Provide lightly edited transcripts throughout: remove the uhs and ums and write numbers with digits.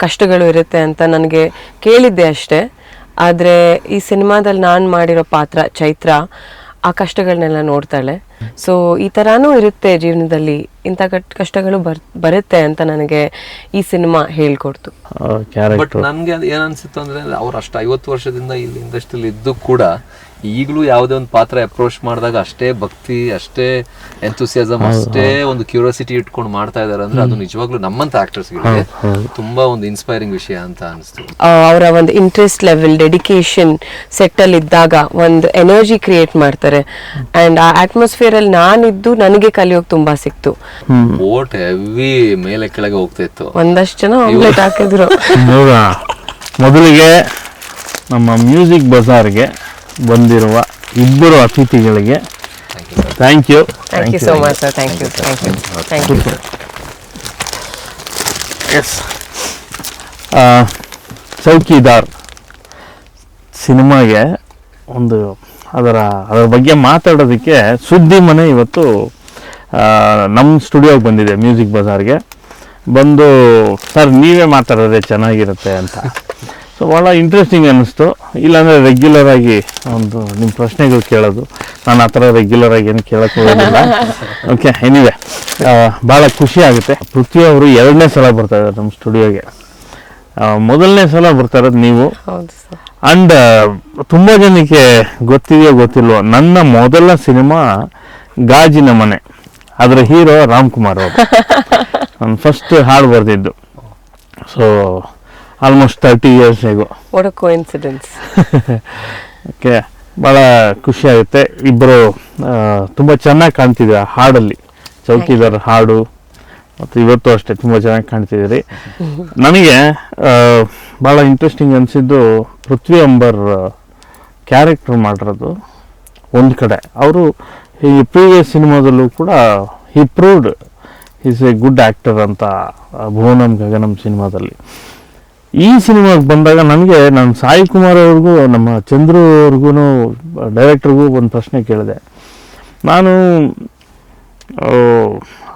ಕಷ್ಟಗಳು ಇರುತ್ತೆ ಅಂತ ನನಗೆ ಕೇಳಿದ್ದೆ ಅಷ್ಟೇ. ಆದರೆ ಈ ಸಿನಿಮಾದಲ್ಲಿ ನಾನು ಮಾಡಿರೋ ಪಾತ್ರ ಚೈತ್ರ ಆ ಕಷ್ಟಗಳನ್ನೆಲ್ಲ ನೋಡ್ತಾಳೆ. ಸೊ ಈ ಥರನೂ ಇರುತ್ತೆ ಜೀವನದಲ್ಲಿ, ಇಂಥ ಕಷ್ಟಗಳು ಬರುತ್ತೆ ಅಂತ ನನಗೆ ಈ ಸಿನಿಮಾ ಹೇಳ್ಕೊಡ್ತು. ಬಟ್ ನನಗೆ ಏನ್ ಅನ್ಸುತ್ತೆ ಅಂದ್ರೆ ಅವ್ರು ಅಷ್ಟು 50 ವರ್ಷದಿಂದ ಇಲ್ಲಿ ಇಂಡಸ್ಟ್ರಿಯಲ್ಲಿ ಇದ್ದು ಕೂಡ ಈಗಲೂ ಯಾವುದೇ ಒಂದು ಪಾತ್ರ ಅಪ್ರೋಚ್ ಮಾಡಿದಾಗ ಅಷ್ಟೇ ಭಕ್ತಿ, ಅಷ್ಟೇ ಎಂಥೂಸಿಯಾಸಮ್, ಅಷ್ಟೇ ಒಂದು ಕ್ಯೂರಿಯಾಸಿಟಿ ಇಟ್ಕೊಂಡು ಮಾಡ್ತಾ ಇದಾರೆ ಅಂದ್ರೆ ಅದು ನಿಜವಾಗ್ಲೂ ನಮ್ಮಂತ ಆಕ್ಟರ್ಸ್ಗಳಿಗೆ ತುಂಬಾ ಒಂದು ಇನ್ಸ್ಪೈರಿಂಗ್ ವಿಷಯ ಅಂತ ಅನಿಸ್ತು. ಅವರ ಒಂದು ಇಂಟ್ರೆಸ್ಟ್ ಲೆವೆಲ್, ಡೆಡಿಕೇಶನ್ ಸೆಟ್ ಅಲ್ಲಿ ಇದ್ದಾಗ ಒಂದು ಎನರ್ಜಿ ಕ್ರಿಯೇಟ್ ಮಾಡ್ತಾರೆ. ಅಂಡ್ ಆ ಅಟ್ಮಾಸ್ಫಿಯರ್ ಅಲ್ಲಿ ನಾನಿದ್ದು ನನಗೆ ಕಲಿಯೋಕೆ ತುಂಬಾ ಸಿಕ್ತು. ಬೋಟ್ ಹೆವಿ ಮೇಲೆ ಕೆಳಗೆ ಹೋಗ್ತಾ ಇತ್ತು. ಒಂದಷ್ಟು ಜನ ಆಮ್ಲೆಟ್ ಹಾಕಿದ್ರು. ಮೊದಲಿಗೆ ನಮ್ಮ ಮ್ಯೂಸಿಕ್ ಬಜಾರ್ಗೆ ಬಂದಿರುವ ಇಬ್ಬರು ಅತಿಥಿಗಳಿಗೆ thank you so much sir. Thank you. Yes, Chowkidar ಸಿನಿಮಾಗೆ ಒಂದು ಅದರ ಬಗ್ಗೆ ಮಾತಾಡೋದಕ್ಕೆ ಸುದ್ದಿ ಮನೆ ಇವತ್ತು ನಮ್ಮ ಸ್ಟುಡಿಯೋಗೆ ಬಂದಿದೆ, ಮ್ಯೂಸಿಕ್ ಬಜಾರ್ಗೆ ಬಂದು. ಸರ್ ನೀವೇ ಮಾತಾಡಿದ್ರೆ ಚೆನ್ನಾಗಿರುತ್ತೆ ಅಂತ. ಸೊ ಭಾಳ ಇಂಟ್ರೆಸ್ಟಿಂಗ್ ಅನ್ನಿಸ್ತು. ಇಲ್ಲಾಂದರೆ ರೆಗ್ಯುಲರಾಗಿ ಒಂದು ನಿಮ್ಮ ಪ್ರಶ್ನೆಗಳು ಕೇಳೋದು, ನಾನು ಆ ಥರ ರೆಗ್ಯುಲರಾಗಿ ಏನು ಕೇಳೋಕ್ಕೆ ಹೋಗೋದಿಲ್ಲ. ಓಕೆ, ಎನಿವೆ ಭಾಳ ಖುಷಿ ಆಗುತ್ತೆ. ಪೃಥ್ವಿ ಅವರು 2ನೇ ಸಲ ಬರ್ತಾ ಇದ್ದಾರೆ ನಮ್ಮ ಸ್ಟುಡಿಯೋಗೆ. ಮೊದಲನೇ ಸಲ ಬರ್ತಾ ಇರೋದು ನೀವು. ಆ್ಯಂಡ್ ತುಂಬ ಜನಕ್ಕೆ ಗೊತ್ತಿದೆಯೋ ಗೊತ್ತಿಲ್ವೋ, ನನ್ನ ಮೊದಲ ಸಿನಿಮಾ ಗಾಜಿನ ಮನೆ, ಅದರ ಹೀರೋ ರಾಮ್ಕುಮಾರ್ ಅವರು. ನಾನು ಫಸ್ಟ್ ಹಾಡು ಬರೆದಿದ್ದು. So almost 30 years ago. What a coincidence. Okay, ಭಾಳ ಖುಷಿ ಆಗುತ್ತೆ. ಇಬ್ಬರು ತುಂಬ ಚೆನ್ನಾಗಿ ಕಾಣ್ತಿದ್ದೀರ ಹಾಡಲ್ಲಿ. ಚೌಕಿದಾರ್ ಹಾಡು ಮತ್ತು ಇವತ್ತು ಅಷ್ಟೇ ತುಂಬ ಚೆನ್ನಾಗಿ ಕಾಣ್ತಿದ್ದೀರಿ. ನನಗೆ ಭಾಳ ಇಂಟ್ರೆಸ್ಟಿಂಗ್ ಅನಿಸಿದ್ದು ಪೃಥ್ವಿ ಅಂಬರ್ ಕ್ಯಾರೆಕ್ಟರ್ ಮಾಡಿರೋದು. ಒಂದು ಕಡೆ ಅವರು ಈ ಪ್ರೀವಿಯಸ್ ಸಿನಿಮಾದಲ್ಲೂ ಕೂಡ he proved is a good actor ಅಂತ, ಭುವನಂ ಗಗನಂ ಸಿನಿಮಾದಲ್ಲಿ. ಈ ಸಿನಿಮಾಗೆ ಬಂದಾಗ ನಾನು ಸಾಯಿ ಕುಮಾರ್ ಅವ್ರಿಗೂ ನಮ್ಮ ಚಂದ್ರು ಅವ್ರಿಗೂ ಡೈರೆಕ್ಟ್ರಿಗೂ ಒಂದು ಪ್ರಶ್ನೆ ಕೇಳಿದೆ. ನಾನು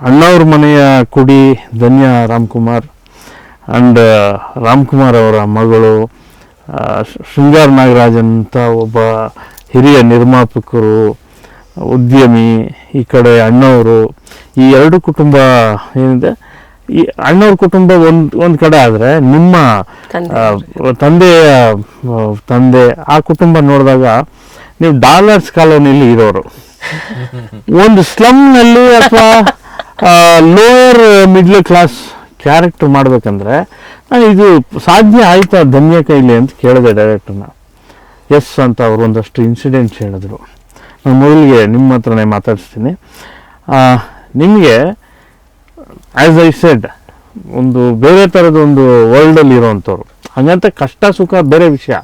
ಅಣ್ಣವ್ರ ಮನೆಯ ಕುಡಿ ಧನ್ಯ ರಾಮ್ಕುಮಾರ್ ಆ್ಯಂಡ್ ರಾಮ್ಕುಮಾರ್ ಅವರ ಮಗಳು ಶೃಂಗಾರ್ ನಾಗರಾಜ್ ಅಂತ ಒಬ್ಬ ಹಿರಿಯ ನಿರ್ಮಾಪಕರು, ಉದ್ಯಮಿ, ಈ ಕಡೆ ಅಣ್ಣವರು, ಈ ಎರಡು ಕುಟುಂಬ ಏನಿದೆ, ಈ ಅಣ್ಣವ್ರ ಕುಟುಂಬ ಒಂದು ಕಡೆ ಆದರೆ ನಿಮ್ಮ ತಂದೆ ಆ ಕುಟುಂಬ ನೋಡಿದಾಗ ನೀವು ಡಾಲರ್ಸ್ ಕಾಲೋನಿಯಲ್ಲಿ ಇರೋರು. ಒಂದು ಸ್ಲಮ್ನಲ್ಲಿ ಅಥವಾ ಲೋಯರ್ ಮಿಡ್ಲ್ ಕ್ಲಾಸ್ ಕ್ಯಾರೆಕ್ಟರ್ ಮಾಡ್ಬೇಕಂದ್ರೆ ನಾನು ಇದು ಸಾಧ್ಯ ಆಯ್ತಾ ಧನ್ಯ ಕೈಲಿ ಅಂತ ಕೇಳಿದೆ ಡೈರೆಕ್ಟರ್ನ. ಎಸ್ ಅಂತ ಅವರು ಒಂದಷ್ಟು ಇನ್ಸಿಡೆಂಟ್ಸ್ ಹೇಳಿದ್ರು. ನಾನು ಮೊದಲಿಗೆ ನಿಮ್ಮ ಹತ್ರನೇ ಮಾತಾಡಿಸ್ತೀನಿ. ನಿಮಗೆ ಆ್ಯಸ್ ಐ ಸೆಡ್ ಒಂದು ಬೇರೆ ಥರದ ಒಂದು ವರ್ಲ್ಡಲ್ಲಿ ಇರೋವಂಥವ್ರು, ಹಾಗಂತ ಕಷ್ಟ ಸುಖ ಬೇರೆ ವಿಷಯ.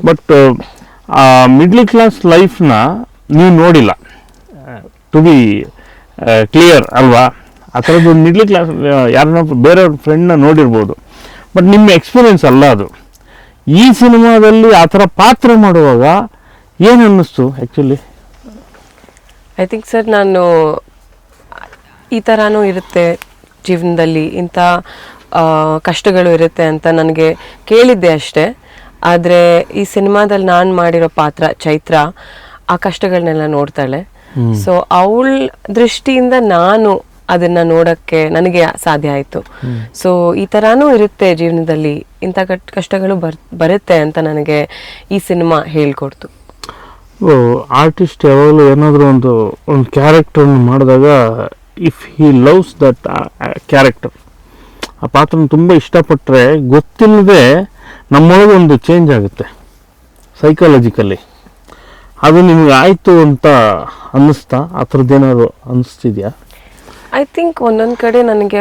ಬಟ್ ಮಿಡ್ಲ್ ಕ್ಲಾಸ್ ಲೈಫ್ನ ನೀವು ನೋಡಿಲ್ಲ, ಟು ಬಿ ಕ್ಲಿಯರ್ ಅಲ್ವಾ? ಆ ಥರದ್ದು ಮಿಡ್ಲ್ ಕ್ಲಾಸ್ ಯಾರನ್ನ ಬೇರೆಯವ್ರ ಫ್ರೆಂಡ್ನ ನೋಡಿರ್ಬೋದು, ಬಟ್ ನಿಮ್ಮ ಎಕ್ಸ್ಪೀರಿಯೆನ್ಸ್ ಅಲ್ಲ ಅದು. ಈ ಸಿನಿಮಾದಲ್ಲಿ ಆ ಥರ ಪಾತ್ರ ಮಾಡುವಾಗ ಏನು ಅನ್ನಿಸ್ತು ಆ್ಯಕ್ಚುಲಿ? ಐ ಥಿಂಕ್ ಸರ್, ನಾನು ಈ ಥರನೂ ಇರುತ್ತೆ ಜೀವನದಲ್ಲಿ, ಇಂಥ ಕಷ್ಟಗಳು ಇರುತ್ತೆ ಅಂತ ನನಗೆ ಕೇಳಿದ್ದೆ ಅಷ್ಟೇ. ಆದರೆ ಈ ಸಿನಿಮಾದಲ್ಲಿ ನಾನು ಮಾಡಿರೋ ಪಾತ್ರ ಚೈತ್ರ ಆ ಕಷ್ಟಗಳನ್ನೆಲ್ಲ ನೋಡ್ತಾಳೆ. ಸೊ ಅವಳ ದೃಷ್ಟಿಯಿಂದ ನಾನು ಅದನ್ನ ನೋಡಕ್ಕೆ ನನಗೆ ಸಾಧ್ಯ ಆಯಿತು. ಸೊ ಈ ಥರನೂ ಇರುತ್ತೆ ಜೀವನದಲ್ಲಿ, ಇಂಥ ಕಷ್ಟಗಳು ಬರುತ್ತೆ ಅಂತ ನನಗೆ ಈ ಸಿನಿಮಾ ಹೇಳ್ಕೊಡ್ತು. ಆರ್ಟಿಸ್ಟ್ ಯಾವಾಗಲೂ ಏನಾದರೂ ಒಂದು ಕ್ಯಾರೆಕ್ಟರ್ನ ಮಾಡಿದಾಗ if he loves that character, ಆ ಪಾತ್ರನ ತುಂಬ ಇಷ್ಟಪಟ್ಟರೆ ಗೊತ್ತಿಲ್ಲದೆ ನಮ್ಮೊಳಗೆ ಒಂದು ಚೇಂಜ್ ಆಗುತ್ತೆ ಸೈಕಾಲಜಿಕಲಿ. ಅದು ನಿಮ್ಗೆ ಆಯಿತು ಅಂತ ಅನ್ನಿಸ್ತಾ? ಆ ಥರದ್ದೇನಾದ್ರು ಅನ್ನಿಸ್ತಿದ್ಯಾ? ಐ ಥಿಂಕ್ ಒಂದೊಂದು ಕಡೆ ನನಗೆ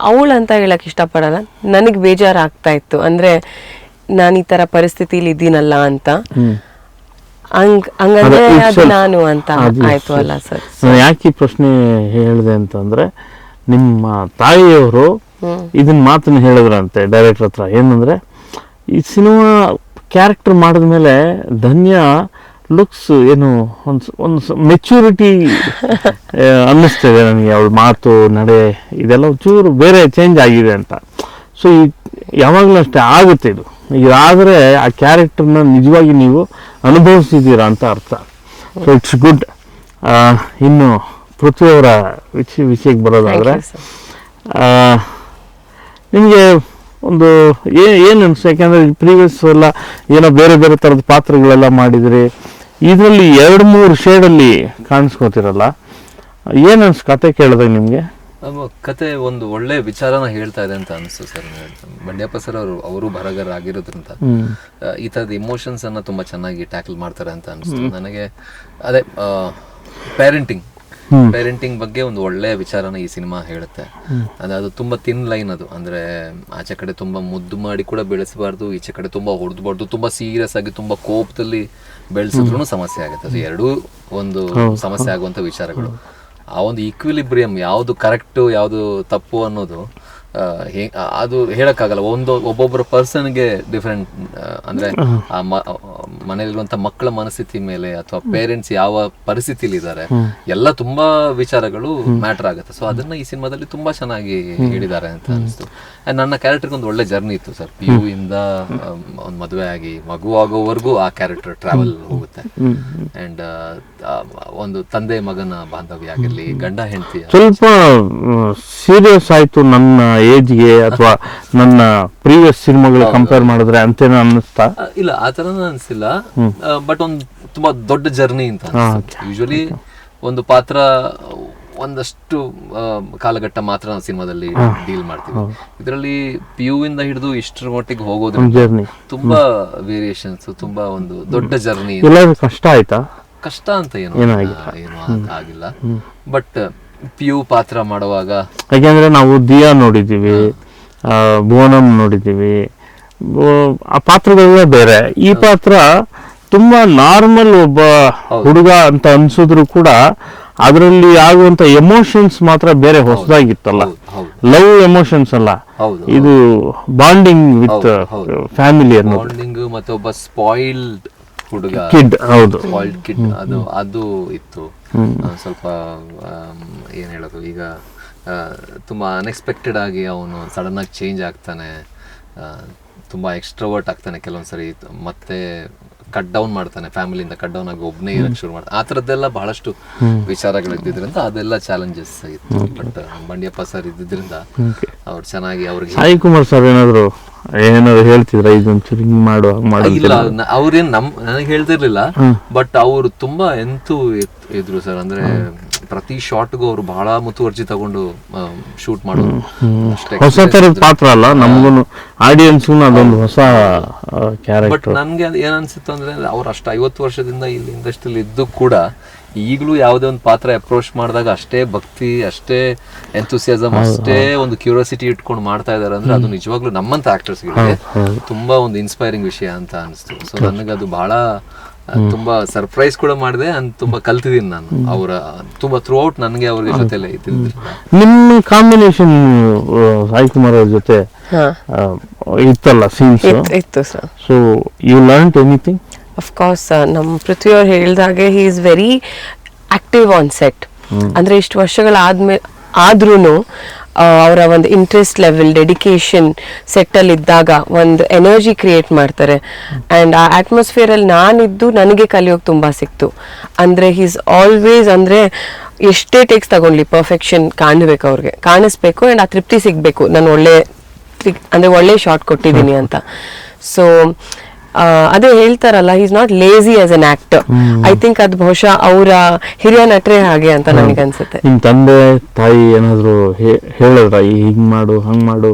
ಅವಳು ಅಂತ ಹೇಳಕ್ಕೆ ಇಷ್ಟಪಡಲ್ಲ, ನನಗೆ ಬೇಜಾರಾಗ್ತಾ ಇತ್ತು. ಅಂದರೆ ನಾನು ಈ ಥರ ಪರಿಸ್ಥಿತಿಲಿ ಇದ್ದೀನಲ್ಲ ಅಂತ. ಹಂಗಂದ್ರೆ ಅದು ನಾನು ಅಂತ ಆಯ್ತು ಅಲ್ಲ ಸರ್. ನಾನು ಯಾಕೆ ಈ ಪ್ರಶ್ನೆ ಹೇಳಿದೆ ಅಂತಂದ್ರೆ, ನಿಮ್ಮ ತಾಯಿಯವರು ಇದನ್ನ ಮಾತನ್ನ ಹೇಳಿದ್ರಂತೆ ಡೈರೆಕ್ಟರ್ ಹತ್ರ. ಏನಂದ್ರೆ, ಈ ಸಿನಿಮಾ ಕ್ಯಾರೆಕ್ಟರ್ ಮಾಡಿದ್ಮೇಲೆ ಧನ್ಯ ಲುಕ್ಸ್ ಏನು ಒಂದು ಮೆಚ್ಯೂರಿಟಿ ಅನ್ನಿಸ್ತಿದೆ ನನಗೆ. ಅವಳ ಮಾತು ನಡೆ ಇದೆಲ್ಲ ಒಂಚೂರು ಬೇರೆ ಚೇಂಜ್ ಆಗಿದೆ ಅಂತ. ಸೊ ಈ ಯಾವಾಗಲೂ ಅಷ್ಟೇ ಆಗುತ್ತೆ ಇದು. ಇದಾದರೆ ಆ ಕ್ಯಾರೆಕ್ಟರ್ನ ನಿಜವಾಗಿ ನೀವು ಅನುಭವಿಸಿದ್ದೀರಾ ಅಂತ ಅರ್ಥ. So it's good. ಇನ್ನು ಪೃಥ್ವಿಯವರ ವಿಷಯಕ್ಕೆ ಬರೋದಾದರೆ ನಿಮಗೆ ಒಂದು ಏನು ಅನಿಸ್ತು? ಯಾಕೆಂದರೆ ಪ್ರೀವಿಯಸ್ ಎಲ್ಲ ಏನೋ ಬೇರೆ ಬೇರೆ ಥರದ ಪಾತ್ರಗಳೆಲ್ಲ ಮಾಡಿದ್ರಿ, ಇದರಲ್ಲಿ 2-3 ಶೇಡಲ್ಲಿ ಕಾಣಿಸ್ಕೋತಿರಲ್ಲ, ಏನು ಅನ್ಸ್ ಕತೆ ಕೇಳಿದಾಗ ನಿಮಗೆ? ಕತೆ ಒಂದು ಒಳ್ಳೆ ವಿಚಾರನ ಹೇಳ್ತಾ ಇದೆ ಅಂತ ಅನಿಸ್ತು ಸರ್. ಬಂಡ್ಯಪ್ಪ ಸರ್ ಅವರು ಬರಹಗಾರ ಆಗಿರೋದ್ರಿಂದ ಈ ತರದ ಇಮೋಷನ್ಸ್ ಅನ್ನ ತುಂಬಾ ಚೆನ್ನಾಗಿ ಟ್ಯಾಕಲ್ ಮಾಡ್ತಾರೆ ಅಂತ ಅನಿಸ್ತು ನನಗೆ. ಅದೇ ಪೇರೆಂಟಿಂಗ್ ಬಗ್ಗೆ ಒಂದು ಒಳ್ಳೆ ವಿಚಾರನ ಈ ಸಿನಿಮಾ ಹೇಳುತ್ತೆ. ಅದು ತುಂಬಾ ತಿನ್ ಲೈನ್ ಅದು. ಅಂದ್ರೆ ಆಚೆ ಕಡೆ ತುಂಬಾ ಮುದ್ದು ಮಾಡಿ ಕೂಡ ಬೆಳೆಸಬಾರ್ದು, ಈಚೆ ಕಡೆ ತುಂಬಾ ಹೊಡೆದಬಾರ್ದು, ತುಂಬಾ ಸೀರಿಯಸ್ ಆಗಿ ತುಂಬಾ ಕೋಪದಲ್ಲಿ ಬೆಳೆಸಿದ್ರು ಸಮಸ್ಯೆ ಆಗುತ್ತೆ. ಅದು ಎರಡೂ ಒಂದು ಸಮಸ್ಯೆ ಆಗುವಂತ ವಿಚಾರಗಳು. ಆ ಒಂದು ಈಕ್ವಿಲಿಬ್ರಿಯಂ, ಯಾವುದು ಕರೆಕ್ಟು ಯಾವುದು ತಪ್ಪು ಅನ್ನೋದು ಅದು ಹೇಳಕ್ಕಾಗಲ್ಲ. ಒಬ್ಬೊಬ್ಬರ ಪರ್ಸನ್ಗೆ ಡಿಫ್ರೆಂಟ್. ಅಂದ್ರೆ ಆ ಮನೆಯಲ್ಲಿರುವಂತ ಮಕ್ಕಳ ಮನಸ್ಥಿತಿ ಮೇಲೆ ಅಥವಾ ಪೇರೆಂಟ್ಸ್ ಯಾವ ಪರಿಸ್ಥಿತಿಲಿ ಇದ್ದಾರೆ ಎಲ್ಲ ತುಂಬಾ ವಿಚಾರಗಳು ಮ್ಯಾಟರ್ ಆಗುತ್ತೆ. ಸೊ ಅದನ್ನ ಈ ಸಿನಿಮಾದಲ್ಲಿ ತುಂಬಾ ಚೆನ್ನಾಗಿ ಹೇಳಿದ್ದಾರೆ ಅಂತ ಅನಿಸ್ತು. ನನ್ನ ಕ್ಯಾರೆಕ್ಟರ್ಗೆ ಒಂದು ಒಳ್ಳೆ ಜರ್ನಿ ಇತ್ತು ಸರ್. PU ಇಂದ ಒಂದು ಮದುವೆ ಆಗಿ ಮಗು ಆಗೋವರೆಗೂ ಆ ಕ್ಯಾರೆಕ್ಟರ್ ಟ್ರಾವೆಲ್ ಹೋಗುತ್ತೆ. ಅಂಡ್ ಒಂದು ತಂದೆ ಮಗನ ಬಾಂಧವ್ಯ ಆಗಿರ್ಲಿ, ಗಂಡ ಹೆಂಡತಿ ಸ್ವಲ್ಪ ಸೀರಿಯಸ್ ಆಯ್ತು ನನ್ನ ಏಜ್ಗೆ ಅಥವಾ ನನ್ನ ಪ್ರೀವಿಯಸ್ ಸಿನಿಮಾಗಳು ಕಂಪೇರ್ ಮಾಡಿದ್ರೆ ಅಂತೇನೋ ಅನ್ನಿಸ್ತಾ? ಇಲ್ಲ, ಆ ತರನ ಅನ್ಸಿಲ್ಲ. ಬಟ್ ಒಂದು ತುಂಬಾ ದೊಡ್ಡ ಜರ್ನಿ ಅಂತ ಯೂಶಲಿ ಒಂದು ಪಾತ್ರ ಒಂದಷ್ಟು ಕಾಲಘಟ್ಟ ಮಾತ್ರ ನಾವು ಸಿನಿಮಾದಲ್ಲಿ ಡೀಲ್ ಮಾಡ್ತೀವಿ. ಇದರಲ್ಲಿ PU ಇಂದ ಹಿಡಿದು ಇಷ್ಟರ ಮಟ್ಟಿಗೆ ಹೋಗೋದು ತುಂಬಾ ವೇರಿಯೇಷನ್ಸ್, ತುಂಬಾ ಒಂದು ದೊಡ್ಡ ಜರ್ನಿ. ಕಷ್ಟ ಆಯ್ತಾ? ಕಷ್ಟ ಅಂತ ಏನು ಆಗಿಲ್ಲ. ಬಟ್ PU ಪಾತ್ರ ಮಾಡುವಾಗ, ಯಾಕೆಂದ್ರೆ ನಾವು ದಿಯಾ ನೋಡಿದ್ದೀವಿ, ಭುವನಂ ನೋಡಿದ್ದೀವಿ, ಆ ಪಾತ್ರಗಳೇ ಬೇರೆ. ಈ ಪಾತ್ರ ತುಂಬಾ ನಾರ್ಮಲ್ ಒಬ್ಬ ಹುಡುಗ ಅಂತ ಅನ್ಸಿದ್ರು ಕೂಡ ಅದರಲ್ಲಿ ಆಗುವಂತ ಎಮೋಷನ್ಸ್ ಮಾತ್ರ ಬೇರೆ ಹೊಸದಾಗಿತ್ತಲ್ಲ. ಲವ್ ಎಮೋಷನ್ಸ್ ಅಲ್ಲ, ಇದು ಬಾಂಡಿಂಗ್ ವಿತ್ ಫ್ಯಾಮಿಲಿ ಅನ್ನೋದು. ಬಾಂಡಿಂಗ್ ಮತ್ತೆ ಒಬ್ಬ ಸ್ಪಾಯಿಲ್ಡ್ ಹುಡುಗ, ಕಿಡ್, ಹೌದು, ಸ್ಪಾಯಿಲ್ಡ್ ಕಿಡ್, ಅದು ಇತ್ತು. ಸ್ವಲ್ಪ ಏನ್ ಹೇಳೋದು, ಈಗ ತುಂಬಾ ಅನ್ಎಕ್ಸ್ಪೆಕ್ಟೆಡ್ ಆಗಿ ಅವನು ಸಡನ್ ಆಗಿ ಚೇಂಜ್ ಆಗ್ತಾನೆ, ತುಂಬಾ ಎಕ್ಸ್ಟ್ರೋವರ್ಟ್ ಆಗ್ತಾನೆ ಕೆಲವೊಂದ್ಸರಿ, ಮತ್ತೆ ಕಟ್ ಡೌನ್ ಮಾಡ್ತಾನೆ, ಫ್ಯಾಮಿಲಿಯಿಂದ ಕಟ್ ಡೌನ್ ಆಗಿ ಒಬ್ಬನೇ ಇರಕ್ಕೆ ಶುರು ಮಾಡ್ತಾನೆ. ಆ ಥರದ್ದೆಲ್ಲ ಬಹಳಷ್ಟು ವಿಚಾರಗಳು ಇದ್ದಿದ್ರಿಂದ ಅದೆಲ್ಲ ಚಾಲೆಂಜಸ್ ಇತ್ತು. ಬಟ್ ಬಂಡ್ಯಪ್ಪ ಸರ್ ಇದ್ದಿದ್ರಿಂದ ಅವ್ರು ಚೆನ್ನಾಗಿ ಅವ್ರಿಗೆ. ಸಾಯಿ ಕುಮಾರ್ ಸರ್ ಏನಾದ್ರು ಹೇಳ್ತಿದ್ರ ಇದೊಂದು ಮಾಡು ಇಲ್ಲ, ಅವ್ರೇನ್ ನನಗೆ ಹೇಳ್ತಿರ್ಲಿಲ್ಲ. ಬಟ್ ಅವರು ತುಂಬಾ ಇದ್ರು ಸರ್. ಅಂದ್ರೆ ಪ್ರತಿ ಶಾಟ್ಗೂ ಅವ್ರು ಬಹಳ ಮುತುವರ್ಜಿ ತಗೊಂಡು ಶೂಟ್ ಮಾಡೋದು. ಹೊಸ ತರದ ಪಾತ್ರ ಅಲ್ಲ, ನಮಗೂ ಆಡಿಯನ್ಸ್ಗೂ ಅದೊಂದು ಹೊಸ ಕ್ಯಾರೆಕ್ಟರ್. ಬಟ್ ನನ್ಗೆ ಏನ್ ಅನ್ಸುತ್ತೆ ಅಂದ್ರೆ ಅವ್ರು ಅಷ್ಟು 50 ವರ್ಷದಿಂದ ಇಲ್ಲಿ ಇಂಡಸ್ಟ್ರಿಯಲ್ಲಿ ಇದ್ದು ಕೂಡ ಈಗಲೂ ಯಾವುದೇ ಒಂದು ಪಾತ್ರ ಅಪ್ರೋಚ್ ಮಾಡಿದಾಗ ಅಷ್ಟೇ ಭಕ್ತಿ, ಅಷ್ಟೇ ಎಂಥೂಸಿಯಾಸಮ್, ಅಷ್ಟೇ ಒಂದು ಕ್ಯೂರಿಯಾಸಿಟಿ ಇಟ್ಕೊಂಡು ಮಾಡ್ತಾ ಇದಾರೆ. ಅಂದ್ರೆ ಅದು ನಿಜವಾಗ್ಲೂ ನಮ್ಮಂತ ಆಕ್ಟರ್ಸ್ಗಳಿಗೆ ತುಂಬಾ ಒಂದು ಇನ್ಸ್ಪೈರಿಂಗ್ ವಿಷಯ ಅಂತ ಅನಿಸ್ತು. ಸೊ ನನಗೆ ಅದು ಬಹಳ ತುಂಬಾ ಸರ್ಪ್ರೈಸ್ ಕೂಡ ಮಾಡಿದೆ, ತುಂಬಾ ಕಲ್ತಿದ್ದೀನಿ ನಾನು ಅವರ ತುಂಬಾ ಥ್ರೂ ಔಟ್. ನನಗೆ ಅವ್ರ ಜೊತೆಲೆ ಇದ್ದಿದ್ದು. ನಿಮ್ಮ ಕಾಂಬಿನೇಷನ್ ಸಾಯಿ ಕುಮಾರ್ ಅವ್ರ ಜೊತೆ ಇತ್ತಲ್ಲ ಸೀನ್ಸ್ ಇತ್ತು sir. So you learn anything? Of course ನಮ್ಮ ಪೃಥ್ವಿ ಅವ್ರು ಹೇಳಿದಾಗೆ he is very active on set. ಅಂದ್ರೆ ಇಷ್ಟು ವರ್ಷಗಳಾದ್ಮೇಲೆ ಆದ್ರೂ ಅವರ ಒಂದು ಇಂಟ್ರೆಸ್ಟ್ ಲೆವೆಲ್, ಡೆಡಿಕೇಶನ್ ಸೆಟ್ಟಲ್ಲಿ ಇದ್ದಾಗ ಒಂದು ಎನರ್ಜಿ ಕ್ರಿಯೇಟ್ ಮಾಡ್ತಾರೆ. ಆ್ಯಂಡ್ ಆ ಅಟ್ಮಾಸ್ಫಿಯರಲ್ಲಿ ನಾನಿದ್ದು ನನಗೆ ಕಲಿಯೋಕೆ ತುಂಬ ಸಿಕ್ತು. ಅಂದರೆ ಹೀಸ್ ಆಲ್ವೇಸ್, ಅಂದರೆ ಎಷ್ಟೇ ಟೇಕ್ಸ್ ತಗೊಳ್ಳಿ ಪರ್ಫೆಕ್ಷನ್ ಕಾಣಬೇಕು, ಅವ್ರಿಗೆ ಕಾಣಿಸ್ಬೇಕು. ಆ್ಯಂಡ್ ಆ ತೃಪ್ತಿ ಸಿಗಬೇಕು, ನಾನು ಒಳ್ಳೆ ಶಾಟ್ ಕೊಟ್ಟಿದ್ದೀನಿ ಅಂತ. ಸೊ ಅದೇ ಹೇಳ್ತಾರಲ್ಲ, is not lazy as an actor. I think ಅದು ಬಹುಶಃ ಅವರ ಹಿರಿಯ ನಟರೇ ಹಾಗೆ ಅಂತ ನನಗೆ ಅನ್ಸುತ್ತೆ. ನಿಮ್ ತಂದೆ ತಾಯಿ ಏನಾದ್ರು ಹೇಳಿದ್ರ ಹಿಂಗ್ ಮಾಡು ಹಂಗ್ ಮಾಡು?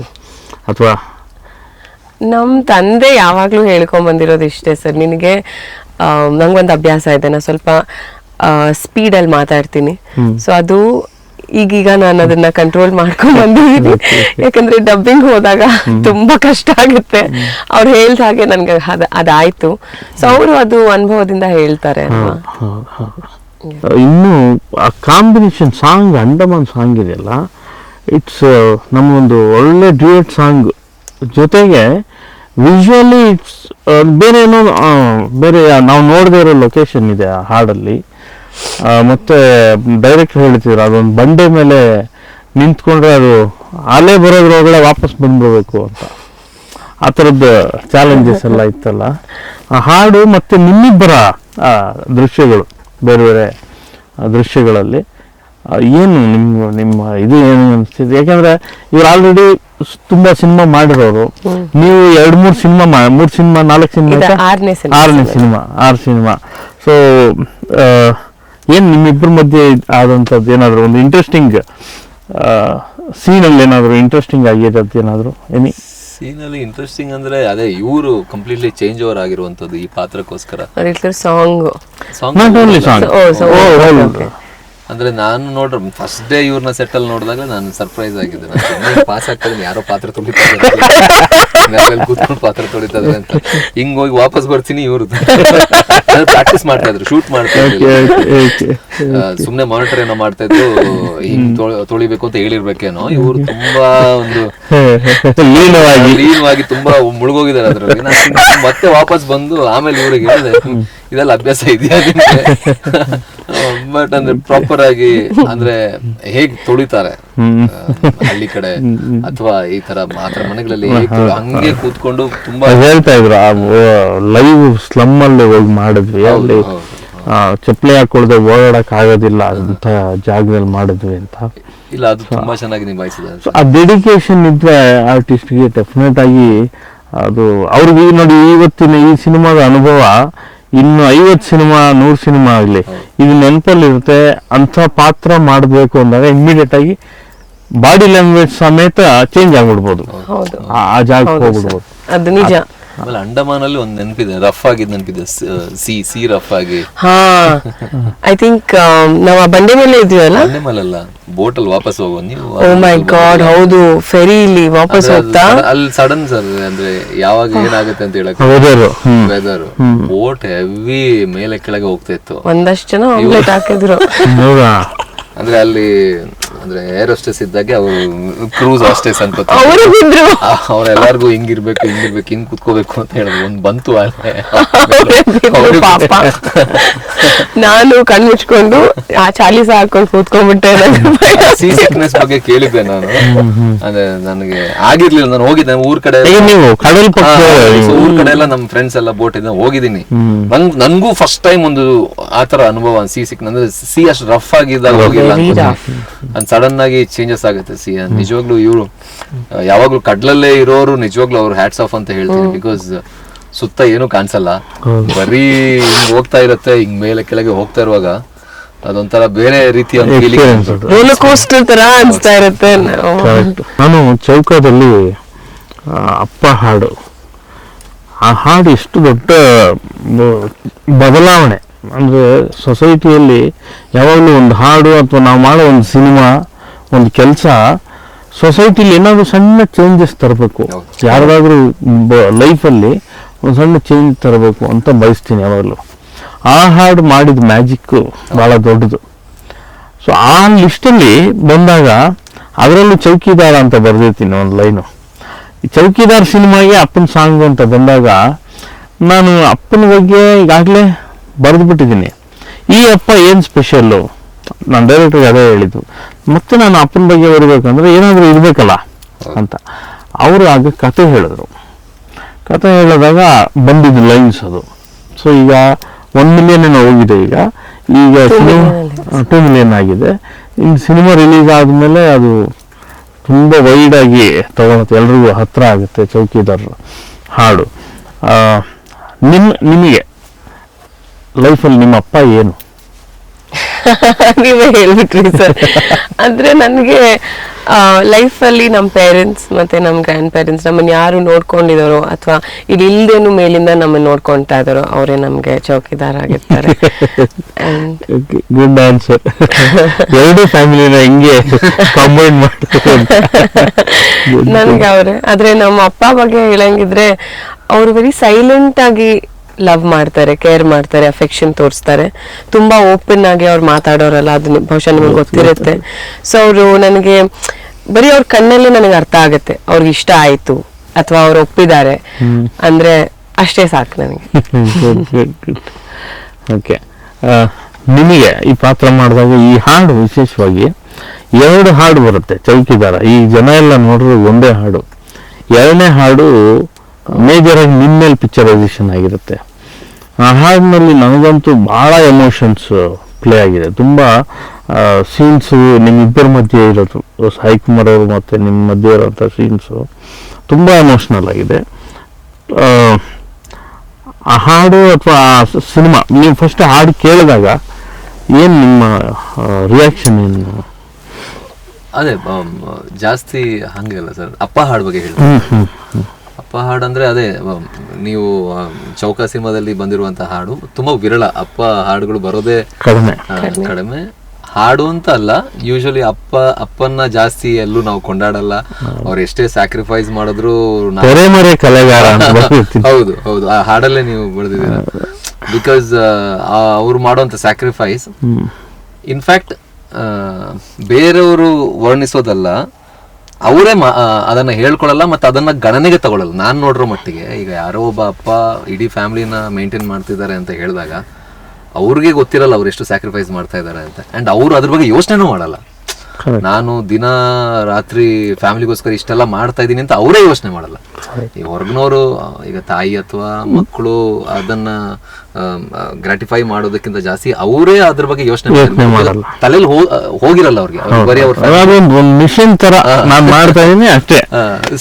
ಅಥವಾ ನಮ್ ತಂದೆ ಯಾವಾಗ್ಲೂ ಹೇಳ್ಕೊಂಡ್ ಬಂದಿರೋದು ಇಷ್ಟೇ ಸರ್, ನಿನಗೆ ನಂಗೊಂದು ಅಭ್ಯಾಸ ಇದೆ, ನಾನು ಸ್ವಲ್ಪ ಸ್ಪೀಡಲ್ಲಿ ಮಾತಾಡ್ತೀನಿ. ಸೊ ಅದು ಈಗೀಗ ನಾನು ಅದನ್ನ ಕಂಟ್ರೋಲ್ ಮಾಡ್ಕೊಂಡ್ ಬಂದಿದ್ದೀನಿ. ಯಾಕಂದ್ರೆ ಡಬ್ಬಿಂಗ್ ಹೋದಾಗ ತುಂಬಾ ಕಷ್ಟ ಆಗುತ್ತೆ. ಅವ್ರು ಹೇಳ್ದ ಹಾಗೆ ನನ್ಗೆ ಅದಾಯ್ತು. ಸೊ ಅವರು ಅದು ಅನುಭವದಿಂದ ಹೇಳ್ತಾರೆ. ಇನ್ನು ಆ ಕಾಂಬಿನೇಷನ್ ಸಾಂಗ್, ಅಂಡಮಾನ್ ಸಾಂಗ್ ಇದೆಯಲ್ಲ, ಇಟ್ಸ್ ನಮ್ಮೊಂದು ಒಳ್ಳೆ ಡ್ಯೂಯೆಟ್ ಸಾಂಗ್. ಜೊತೆಗೆ ವಿಜುವಲಿ ಇಟ್ಸ್ ಬೇರೆ ಏನೋ, ಬೇರೆ ನಾವು ನೋಡದೇ ಇರೋ ಲೊಕೇಶನ್ ಇದೆ ಆ ಹಾಡಲ್ಲಿ. ಮತ್ತೆ ಡೈರೆಕ್ಟರ್ ಹೇಳ್ತಿದ್ರು ಅದೊಂದು ಬಂಡೆ ಮೇಲೆ ನಿಂತ್ಕೊಂಡ್ರೆ ಅದು ಅಲೆ ಬರೋದ್ರೊಳಗಡೆ ವಾಪಸ್ ಬಂದ್ಬಿಡ್ಬೇಕು ಅಂತ, ಆ ಥರದ್ದು ಚಾಲೆಂಜಸ್ ಎಲ್ಲ ಇತ್ತಲ್ಲ. ಆ ಹಾಡು ಮತ್ತು ನಿಮ್ಮಿಬ್ಬರ ದೃಶ್ಯಗಳು, ಬೇರೆ ಬೇರೆ ದೃಶ್ಯಗಳಲ್ಲಿ ಏನು ನಿಮ್ಮ ಇದು ಏನು ಅನಿಸ್ತಿದೆ? ಯಾಕಂದ್ರೆ ಇವ್ರು ಆಲ್ರೆಡಿ ತುಂಬಾ ಸಿನಿಮಾ ಮಾಡಿರೋರು, ನೀವು 2-3 ಸಿನಿಮಾ 3 ಸಿನಿಮಾ 4 ಸಿನಿಮಾ ಆರು ಸಿನಿಮಾ. ಸೊ ಏನ್ ನಿಮ್ಮಿಬ್ಬರ ಮಧ್ಯೆ ಆದಂಥದ್ದು ಏನಾದ್ರು ಒಂದು ಇಂಟ್ರೆಸ್ಟಿಂಗ್ ಸೀನಲ್ಲಿ ಏನಾದ್ರು ಇಂಟ್ರೆಸ್ಟಿಂಗ್ ಆಗಿರೋದು ಏನಾದ್ರು ಎನಿ ಸೀನಲ್ಲಿ ಇಂಟ್ರೆಸ್ಟಿಂಗ್ ಅಂದ್ರೆ ಅದೇ ಇವರು ಕಂಪ್ಲೀಟ್ಲಿ ಚೇಂಜ್ ಓವರ್ ಆಗಿರುವಂತದ್ದು ಈ ಪಾತ್ರಕ್ಕೋಸ್ಕರ. Song not only song. ಅಂದ್ರೆ ನಾನು ನೋಡ್ರ ಫಸ್ಟ್ ಡೇ ಇವ್ರನ್ನ ಸೆಟಲ್ ನೋಡಿದಾಗ ನಾನು ಸರ್ಪ್ರೈಸ್ ಆಗಿದ್ದೆ. ಪಾಸ್ ಆಗ್ತದೆ, ಯಾರೋ ಪಾತ್ರ ತೊಳಿತಾರೆ, ಕೂತ್ಕೊಂಡು ಪಾತ್ರ ತೊಳಿತಾರೆ ಅಂತ. ಹಿಂಗ್ ಹೋಗಿ ವಾಪಸ್ ಬರ್ತೀನಿ, ಇವ್ರು ಪ್ರಾಕ್ಟೀಸ್ ಮಾಡ್ತಾ ಇದ್ರು, ಶೂಟ್ ಮಾಡ್ತಾ ಇದ್ರು, ಸುಮ್ನೆ ಮಾನಿಟರ್ ಏನೋ ಮಾಡ್ತಾ ಇದ್ರು, ಹಿಂಗ್ ತೊಳಿಬೇಕು ಅಂತ ಹೇಳಿರ್ಬೇಕೇನೋ. ಇವ್ರು ತುಂಬಾ ಒಂದು ಲೀನವಾಗಿ ತುಂಬಾ ಮುಳುಗೋಗಿದ್ದಾರೆ ಅದ್ರಲ್ಲಿ. ನಾನು ಮತ್ತೆ ವಾಪಸ್ ಬಂದು ಆಮೇಲೆ ಇವ್ರಿಗೆ ಹೇಳಿದೆ, ಇದೆಲ್ಲ ಅಭ್ಯಾಸ ಇದೆಯಾ ನಿಮ್ಗೆ? ಬಟ್ ಅಂದ್ರೆ ಪ್ರಾಪರ್ ಆಗಿ ಅಂದ್ರೆ ಹೇಗ್ ತೊಳಿತಾರೆ ಹಳ್ಳಿ ಕಡೆ ಅಥವಾ ಈ ತರ ಮಾತ್ರ ಮನೆಗಳಲ್ಲಿ ಹಂಗೆ ಕೂತ್ಕೊಂಡು ತುಂಬಾ ಹೇಳ್ತಾ ಇದ್ರು. ಲೈವ್ ಸ್ಲಮ್ ಅಲ್ಲಿ ಹೋಗಿ ಮಾಡಿದ್ವಿ, ಅಲ್ಲಿ ಚಪ್ಪಲಿ ಹಾಕೊಳ್ದೆ ಓಡಾಡಕ್ ಆಗೋದಿಲ್ಲ ಅಂತ ಜಾಗದಲ್ಲಿ ಮಾಡಿದ್ವಿ ಅಂತ. ಇಲ್ಲ, ಅದು ತುಂಬಾ ಚೆನ್ನಾಗಿ ನಿಭಾಯಿಸಿದೆ. ಆ ಡೆಡಿಕೇಶನ್ ಇದ್ರೆ ಆರ್ಟಿಸ್ಟ್ಗೆ ಡೆಫಿನೆಟ್ ಆಗಿ ಅದು ಅವ್ರಿಗೆ ನೋಡಿ ಇವತ್ತಿನ ಈ ಸಿನಿಮಾದ ಅನುಭವ ಇನ್ನು 50 ಸಿನಿಮಾ 100 ಸಿನಿಮಾ ಆಗಲಿ ಇದು ನೆನಪಲ್ಲಿ ಇರುತ್ತೆ. ಅಂಥ ಪಾತ್ರ ಮಾಡಬೇಕು ಅಂದಾಗ ಇಮಿಡಿಯೇಟ್ ಆಗಿ ಬಾಡಿ ಲ್ಯಾಂಗ್ವೇಜ್ ಸಮೇತ ಚೇಂಜ್ ಆಗ್ಬಿಡ್ಬೋದು, ಆ ಜಾಗಕ್ಕೆ ಹೋಗ್ಬಿಡ್ಬೋದು. ಅದು ನಿಜ. ಆಮೇಲೆ ಅಂಡಮಾನಲ್ಲಿ ಒಂದು ನೆನಪಿದೆ, ರಫ್ ಆಗಿದ್ ನೆನಪಿದೆ, ಸಿ ರಫ್ ಆಗಿ. ಹಾ, ಐ ಥಿಂಕ್ ನಾವು ಆ ಬಂಡೆ ಮೇಲೆ ಇದ್ವಲ್ಲ, ಬಂಡೆ ಮೇಲಲ್ಲ, ಬೋಟ್ ಅಲ್ಲಿ ವಾಪಸ್ ಹೋಗೋ ನೀವು. ಓ ಮೈ ಗಾಡ್, ಹೌದು, ಫೆರಿಲಿ ವಾಪಸ್ ಹೋಗ್ತಾ ಅಲ್ಲಿ ಸಡನ್ ಸರ್ ಅಂದ್ರೆ ಯಾವಾಗ ಏನಾಗುತ್ತೆ ಅಂತ ಹೇಳಕ್ ವೆದರ್, ಬೋಟ್ ಹೆವಿ ಮೇಲೆ ಕೆಳಗೆ ಹೋಗ್ತಾ ಇತ್ತು. ಒಂದಷ್ಟು ಜನ ಆಮ್ಲೆಟ್ ಹಾಕಿದ್ರು. ಅಂದ್ರೆ ಅಲ್ಲಿ ಅಂದ್ರೆ ಏರ್ ಹೋಸ್ಟೆಸ್ ಇದ್ದಾಗೆ ಅವರು ಕ್ರೂಸ್ ಹಾಸ್ಟೆಸ್ ಅಂತ ಅವ್ರೆಲ್ಲಾರ್ಗು ಹಿಂಗಿರ್ಬೇಕು ಹಿಂಗ್ ಕುತ್ಕೋಬೇಕು ಅಂತ ಹೇಳಿದ್ರು. ಒಂದ್ ಬಂತು ಪಾಪ, ನಾನು ಕಣ್ಮುಚ್ಕೊಂಡು ಆ ಚಾಲೀಸ ಹಾಕೊಂಡು ಕೂತ್ಕೊಂಡ್ಬಿಟ್ಟೆ. ಸೀ ಸಿಕ್ನೆಸ್ ಬಗ್ಗೆ ಕೇಳಿದ್ದೆ ನಾನು, ಅಂದ್ರೆ ನನಗೆ ಆಗಿರ್ಲಿಲ್ಲ. ನಾನು ಹೋಗಿದ್ದೆ ಊರ್ ಕಡೆ, ಊರ್ ಕಡೆ ಎಲ್ಲ ನಮ್ ಫ್ರೆಂಡ್ಸ್ ಎಲ್ಲ ಬೋಟ್ ಇದ್ದ ಹೋಗಿದ್ದೀನಿ. ನನ್ಗೂ ಫಸ್ಟ್ ಟೈಮ್ ಒಂದು ಆತರ ಅನುಭವ, ಸೀ ಸಿಕ್ ಅಂದ್ರೆ ಸಿ ಅಷ್ಟು ರಫ್ ಆಗಿದ್ದಾಗ ಹೋಗಿಲ್ಲ. ಸಡನ್ ಆಗಿ ಚೇಂಜಸ್ ಆಗುತ್ತೆ ಸಿ. ನಿಜವಾಗ್ಲೂ ಇವರು ಯಾವಾಗ್ಲೂ ಕಡ್ಲಲ್ಲೇ ಇರೋರು ನಿಜವಾಗ್ಲೂ ಅವ್ರು ಹ್ಯಾಟ್ಸ್ ಆಫ್ ಅಂತ ಹೇಳ್ತೀನಿ. ಬಿಕಾಸ್ ಸುತ್ತ ಏನು ಕಾಣಿಸಲ್ಲ, ಬರೀ ಹಿಂಗ್ ಹೋಗ್ತಾ ಇರತ್ತೆ, ಹಿಂಗ್ ಮೇಲೆ ಕೆಳಗೆ ಹೋಗ್ತಾ ಇರುವಾಗ ಅದೊಂಥರ ಬೇರೆ ರೀತಿಯ ತರ ಅನ್ಸ್ತಾ ಇರುತ್ತೆ. ನಾನು ಚೌಕದಲ್ಲಿ ಅಪ್ಪ ಹಾಡು, ಆ ಹಾಡು ಎಷ್ಟು ದೊಡ್ಡ ಬದಲಾವಣೆ ಅಂದ್ರೆ ಸೊಸೈಟಿಯಲ್ಲಿ ಯಾವಾಗಲೂ ಒಂದು ಹಾಡು ಅಥವಾ ನಾವು ಮಾಡೋ ಒಂದು ಸಿನಿಮಾ ಒಂದು ಕೆಲಸ ಸೊಸೈಟಿಲಿ ಏನಾದರೂ ಸಣ್ಣ ಚೇಂಜಸ್ ತರಬೇಕು, ಯಾರಿಗಾದ್ರೂ ಲೈಫಲ್ಲಿ ಒಂದು ಸಣ್ಣ ಚೇಂಜ್ ತರಬೇಕು ಅಂತ ಬಯಸ್ತೀನಿ ಯಾವಾಗಲೂ. ಆ ಹಾಡು ಮಾಡಿದ ಮ್ಯಾಜಿಕ್ಕು ಭಾಳ ದೊಡ್ಡದು. ಸೊ ಆ ಲಿಸ್ಟಲ್ಲಿ ಬಂದಾಗ ಅದರಲ್ಲೂ ಚೌಕಿದಾರ ಅಂತ ಬರೆದಿರ್ತೀನಿ ಒಂದು ಲೈನು. ಈ ಚೌಕಿದಾರ್ ಸಿನಿಮಾಗೆ ಅಪ್ಪನ ಸಾಂಗ್ ಅಂತ ಬಂದಾಗ ನಾನು ಅಪ್ಪನ ಬಗ್ಗೆ ಈಗಾಗಲೇ ಬರೆದು ಬಿಟ್ಟಿದ್ದೀನಿ. ಈ ಅಪ್ಪ ಏನು ಸ್ಪೆಷಲ್ಲು, ನಾನು ಡೈರೆಕ್ಟ್ರಿಗೆ ಅದೇ ಹೇಳಿದ್ದು. ಮತ್ತೆ ನಾನು ಅಪ್ಪನ ಬಗ್ಗೆ ಬರಬೇಕಂದ್ರೆ ಏನಾದರೂ ಇರಬೇಕಲ್ಲ ಅಂತ ಅವರು ಆಗ ಕತೆ ಹೇಳಿದ್ರು. ಕತೆ ಹೇಳಿದಾಗ ಬಂದಿದ್ದು ಲೈನ್ಸ್ ಅದು. ಸೊ ಈಗ 1 ಮಿಲಿಯನ್ ಹೋಗಿದೆ, ಈಗ ಸಿನಿಮಾ 2 ಮಿಲಿಯನ್ ಆಗಿದೆ. ಇನ್ನು ಸಿನಿಮಾ ರಿಲೀಸ್ ಆದಮೇಲೆ ಅದು ತುಂಬ ವೈಡಾಗಿ ತಗೊಳುತ್ತೆ, ಎಲ್ರಿಗೂ ಹತ್ರ ಆಗುತ್ತೆ ಚೌಕಿದಾರ್ ಹಾಡು. ನಿಮಗೆ ಲೈಫಲ್ಲಿ ನಿಮ್ಮ ಅಪ್ಪ ಏನು? ನೀವೇ ಹೇಳ್ಬಿಟ್ರಿ ಸರ್. ಅಂದ್ರೆ ನನಗೆ ಲೈಫಲ್ಲಿ ನಮ್ಮ ಪೇರೆಂಟ್ಸ್ ಮತ್ತೆ ನಮ್ಮ ಗ್ರ್ಯಾಂಡ್ ಪೇರೆಂಟ್ಸ್ ನಮ್ಮನ್ನು ಯಾರು ನೋಡ್ಕೊಂಡಿದಾರೋ ಅಥವಾ ಇಲ್ಲಿ ಇಲ್ದೇನು ಮೇಲಿಂದ ನಮ್ಮನ್ನು ನೋಡ್ಕೊಳ್ತಾ ಇದಾರೋ ಅವರೇ ನಮ್ಗೆ ಚೌಕಿದಾರ ಆಗಿರ್ತಾರೆ. Good answer. ಎರಡು ಫ್ಯಾಮಿಲಿನ ಹಿಂಗೆ ಕಂಬೈನ್ ಮಾಡ್ತಾರೆ ನನ್ಗೆ ಅವ್ರೆ. ಆದ್ರೆ ನಮ್ಮ ಅಪ್ಪ ಬಗ್ಗೆ ಹೇಳಂಗಿದ್ರೆ ಅವ್ರು ವೆರಿ ಸೈಲೆಂಟ್ ಆಗಿ ಲವ್ ಮಾಡ್ತಾರೆ, ಕೇರ್ ಮಾಡ್ತಾರೆ, ಅಫೆಕ್ಷನ್ ತೋರಿಸ್ತಾರೆ. ತುಂಬಾ ಓಪನ್ ಆಗಿ ಅವ್ರು ಮಾತಾಡೋರಲ್ಲ, ಅದನ್ನ ಬಹುಶಃ ನಿಮಗೆ ಗೊತ್ತಿರುತ್ತೆ. ಸೊ ಅವರು ನನಗೆ ಬರೀ ಅವ್ರ ಕಣ್ಣಲ್ಲೇ ನನಗೆ ಅರ್ಥ ಆಗುತ್ತೆ ಅವ್ರಿಗೆ ಇಷ್ಟ ಆಯ್ತು ಅಥವಾ ಅವ್ರು ಒಪ್ಪಿದ್ದಾರೆ ಅಂದ್ರೆ ಅಷ್ಟೇ ಸಾಕು ನನಗೆ. ಓಕೆ, ನಿಮಗೆ ಈ ಪಾತ್ರ ಮಾಡಿದಾಗ ಈ ಹಾಡು ವಿಶೇಷವಾಗಿ 2 ಹಾಡು ಬರುತ್ತೆ ಚೌಕಿದಾರ. ಈ ಜನ ಎಲ್ಲ ನೋಡ್ರೆ ಒಂದೇ ಹಾಡು. 2ನೇ ಹಾಡು ಮೇಜರ್ ಆಗಿ ನಿನ್ಮೇಲೆ ಪಿಕ್ಚರೈಸೇಷನ್ ಆಗಿರುತ್ತೆ. ಆ ಹಾಡಿನಲ್ಲಿ ನನಗಂತೂ ಬಹಳ ಎಮೋಷನ್ಸ್ ಪ್ಲೇ ಆಗಿದೆ. ತುಂಬ ಸೀನ್ಸು ನಿಮ್ಮಿಬ್ಬರ ಮಧ್ಯೆ ಇರೋದು, ಸಾಯಿ ಕುಮಾರ್ ಅವರು ಮತ್ತು ನಿಮ್ಮ ಮಧ್ಯೆ ಇರೋಂಥ ಸೀನ್ಸು ತುಂಬ ಎಮೋಷ್ನಲ್ ಆಗಿದೆ. ಆ ಹಾಡು ಅಥವಾ ಸಿನಿಮಾ ನೀವು ಫಸ್ಟ್ ಹಾಡು ಕೇಳಿದಾಗ ಏನು ನಿಮ್ಮ ರಿಯಾಕ್ಷನ್ ಏನು? ಅದೇ ಜಾಸ್ತಿ ಹಂಗಲ್ಲ ಸರ್, ಅಪ್ಪ ಹಾಡು ಬಗ್ಗೆ ಹೇಳಿ. ಅಪ್ಪ ಹಾಡು ಅಂದ್ರೆ ಅದೇ ನೀವು ಚೌಕ ಸಿನಿಮಾದಲ್ಲಿ ಬಂದಿರುವಂತಹ ಹಾಡು ತುಂಬಾ ವಿರಳ. ಅಪ್ಪ ಹಾಡುಗಳು ಬರೋದೇ ಕಡಿಮೆ. ಹಾಡು ಅಂತ ಅಲ್ಲ, ಯೂಶಲಿ ಅಪ್ಪನ್ನ ಜಾಸ್ತಿ ಎಲ್ಲೂ ನಾವು ಕೊಂಡಾಡಲ್ಲ. ಅವ್ರು ಎಷ್ಟೇ ಸ್ಯಾಕ್ರಿಫೈಸ್ ಮಾಡಿದ್ರು ಹೌದು ಹೌದು ಆ ಹಾಡಲ್ಲೇ ನೀವು ಬೆಳೆದಿದ್ದೀರ. ಬಿಕಾಸ್ ಅವ್ರು ಮಾಡುವಂತ ಸ್ಯಾಕ್ರಿಫೈಸ್ ಇನ್ಫ್ಯಾಕ್ಟ್ ಬೇರೆಯವರು ವರ್ಣಿಸೋದಲ್ಲ, ಅವರೇ ಅದನ್ನ ಹೇಳ್ಕೊಳಲ್ಲ ಮತ್ತೆ ಅದನ್ನ ಗಣನೆಗೆ ತಗೊಳ್ಳಲ್ಲ. ನಾನ್ ನೋಡಿರೋ ಮಟ್ಟಿಗೆ ಈಗ ಯಾರೋ ಒಬ್ಬ ಅಪ್ಪ ಇಡೀ ಫ್ಯಾಮಿಲಿನ ಮೇಂಟೈನ್ ಮಾಡ್ತಿದ್ದಾರೆ ಅಂತ ಹೇಳಿದಾಗ ಅವ್ರಿಗೆ ಗೊತ್ತಿರಲ್ಲ ಅವ್ರು ಎಷ್ಟು ಸ್ಯಾಕ್ರಿಫೈಸ್ ಮಾಡ್ತಾ ಇದ್ದಾರೆ ಅಂತ. ಅಂಡ್ ಅವ್ರು ಅದ್ರ ಬಗ್ಗೆ ಯೋಚನೆನೂ ಮಾಡಲ್ಲ. ನಾನು ದಿನ ರಾತ್ರಿ ಫ್ಯಾಮಿಲಿಗೋಸ್ಕರ ಇಷ್ಟೆಲ್ಲ ಮಾಡ್ತಾ ಇದ್ದೀನಿ ಅಂತ ಅವರೇ ಯೋಚನೆ ಮಾಡಲ್ಲ. ಈ ಹೊರಗಿನವರು ಈಗ ತಾಯಿ ಅಥವಾ ಮಕ್ಕಳು ಅದನ್ನ ಗ್ರಾಟಿಫೈ ಮಾಡೋದಕ್ಕಿಂತ ಜಾಸ್ತಿ ಅವರೇ ಅದ್ರ ಬಗ್ಗೆ ಯೋಚನೆ ಮಾಡಲ್ಲ. ತಲೆಯಲ್ಲಿ ಹೋಗಿರಲ್ಲ ಅವ್ರಿಗೆ, ಬರೀ ಅವ್ರ ಮಿಷನ್ ತರ ನಾನು ಮಾಡ್ತಾ ಇದೀನಿ ಅಷ್ಟೇ.